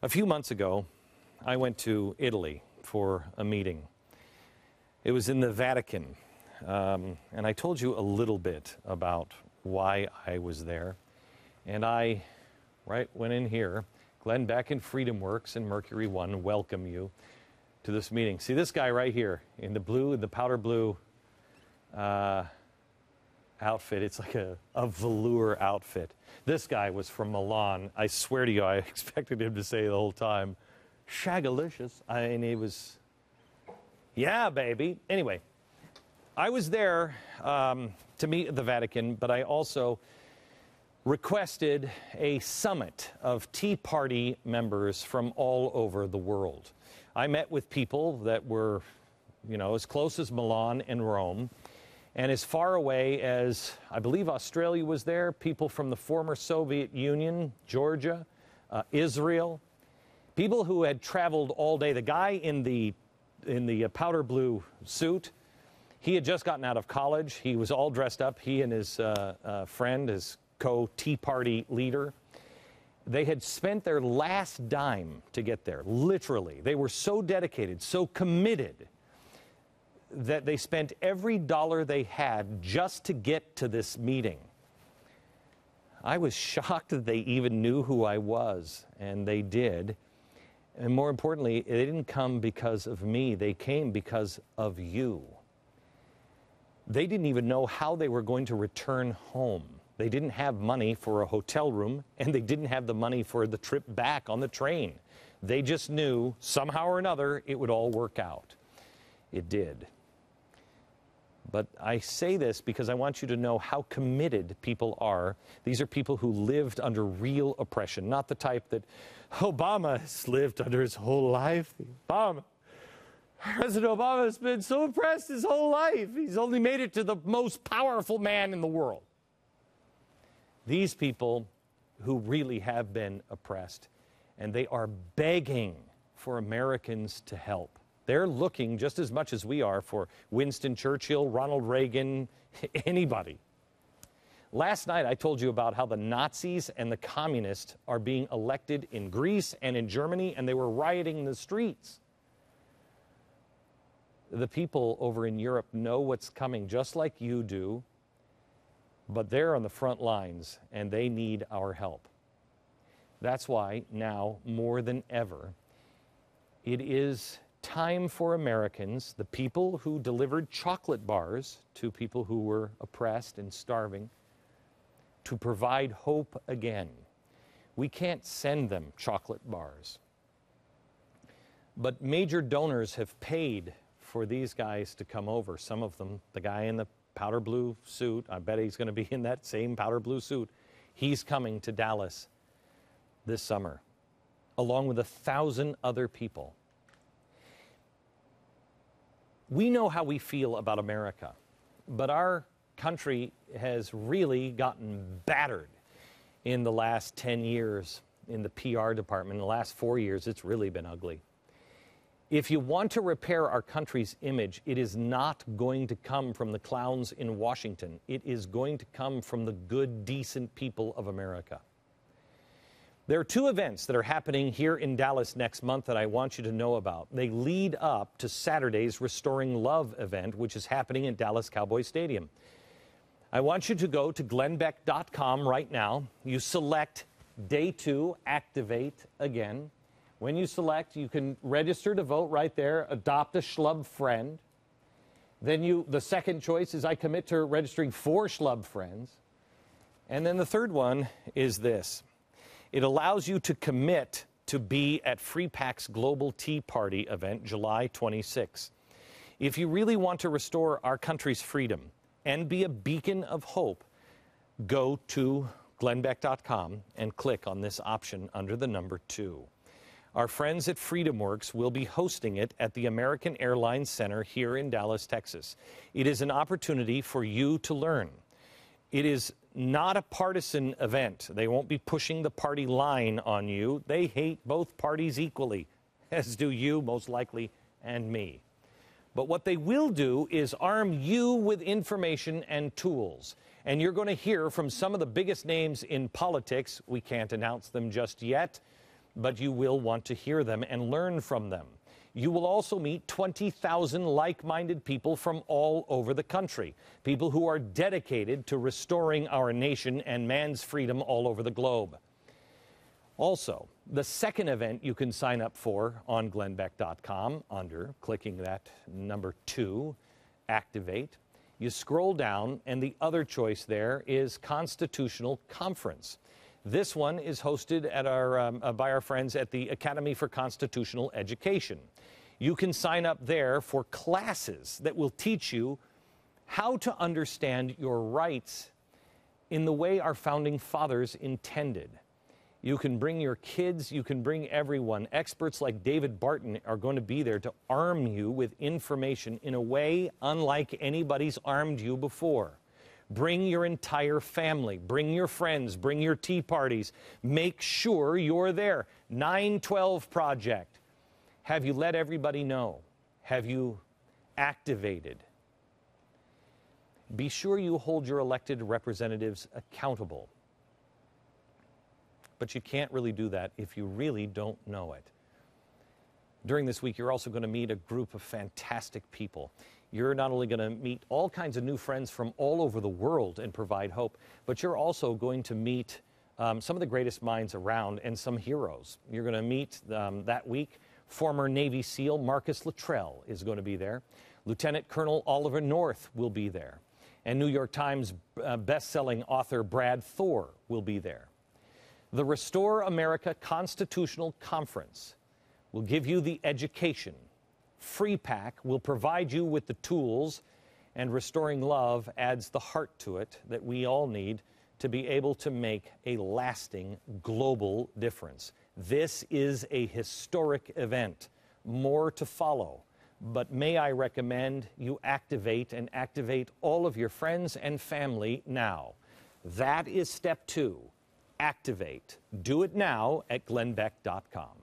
A few months ago, I went to Italy for a meeting. It was in the Vatican, and I told you a little bit about why I was there. And I went in here. Glenn Beck and Freedom Works and Mercury One welcome you to this meeting. See this guy right here in the blue, the powder blue outfit. It's like a velour outfit. This guy was from Milan. I swear to you, I expected him to say the whole time, "Shagalicious." And he was, yeah, baby. Anyway, I was there to meet at the Vatican, but I also requested a summit of Tea Party members from all over the world. I met with people that were, as close as Milan and Rome, and as far away as, I believe Australia was there, people from the former Soviet Union, Georgia, Israel, people who had traveled all day. The guy in the powder blue suit, he had just gotten out of college. He was all dressed up, he and his friend, his co-Tea Party leader. They had spent their last dime to get there, literally. They were so dedicated, so committed, that they spent every dollar they had just to get to this meeting. I was shocked that they even knew who I was, and they did. And more importantly, they didn't come because of me. They came because of you. They didn't even know how they were going to return home. They didn't have money for a hotel room, and they didn't have the money for the trip back on the train. They just knew somehow or another it would all work out. It did. But I say this because I want you to know how committed people are. These are people who lived under real oppression, not the type that Obama has lived under his whole life. President Obama has been so oppressed his whole life. He's only made it to the most powerful man in the world. These people who really have been oppressed, and they are begging for Americans to help. They're looking just as much as we are for Winston Churchill, Ronald Reagan, anybody. Last night I told you about how the Nazis and the communists are being elected in Greece and in Germany, and they were rioting in the streets. The people over in Europe know what's coming just like you do, but they're on the front lines and they need our help. That's why now, more than ever, it is time for Americans, the people who delivered chocolate bars to people who were oppressed and starving, to provide hope again. We can't send them chocolate bars, but major donors have paid for these guys to come over. Some of them, the guy in the powder blue suit, I bet he's going to be in that same powder blue suit. He's coming to Dallas this summer, along with 1,000 other people. We know how we feel about America, but our country has really gotten battered in the last 10 years in the PR department. In the last 4 years, it's really been ugly. If you want to repair our country's image, it is not going to come from the clowns in Washington. It is going to come from the good, decent people of America. There are two events that are happening here in Dallas next month that I want you to know about. They lead up to Saturday's Restoring Love event, which is happening at Dallas Cowboy Stadium. I want you to go to glennbeck.com right now. You select Day 2, Activate Again. When you select, you can register to vote right there, adopt a schlub friend. Then the second choice is I commit to registering 4 schlub friends. And then the third one is this. It allows you to commit to be at Free Pack's Global Tea Party event, July 26. If you really want to restore our country's freedom and be a beacon of hope, go to glennbeck.com and click on this option under the number 2. Our friends at Freedom Works will be hosting it at the American Airlines Center here in Dallas, Texas. It is an opportunity for you to learn. It is not a partisan event. They won't be pushing the party line on you. They hate both parties equally, as do you, most likely, and me. But what they will do is arm you with information and tools. And you're going to hear from some of the biggest names in politics. We can't announce them just yet. but you will want to hear them and learn from them. You will also meet 20,000 like-minded people from all over the country, people who are dedicated to restoring our nation and man's freedom all over the globe. Also, the second event you can sign up for on glennbeck.com under clicking that number 2, Activate. You scroll down, and the other choice there is Constitutional Conference. This one is hosted at by our friends at the Academy for Constitutional Education. You can sign up there for classes that will teach you how to understand your rights in the way our founding fathers intended. You can bring your kids, you can bring everyone. Experts like David Barton are going to be there to arm you with information in a way unlike anybody's armed you before. Bring your entire family, bring your friends, bring your tea parties. Make sure you're there. 912 Project. Have you let everybody know? Have you activated? Be sure you hold your elected representatives accountable. But you can't really do that if you really don't know it. During this week, you're also going to meet a group of fantastic people. You're not only going to meet all kinds of new friends from all over the world and provide hope, but you're also going to meet some of the greatest minds around and some heroes. You're going to meet that week former Navy SEAL Marcus Luttrell is going to be there. Lieutenant Colonel Oliver North will be there. And New York Times best-selling author Brad Thor will be there. The Restore America Constitutional Conference will give you the education. Free Pack will provide you with the tools, and Restoring Love adds the heart to it that we all need to be able to make a lasting global difference. This is a historic event. More to follow. But may I recommend you activate and activate all of your friends and family now. That is step 2. Activate. Do it now at glennbeck.com.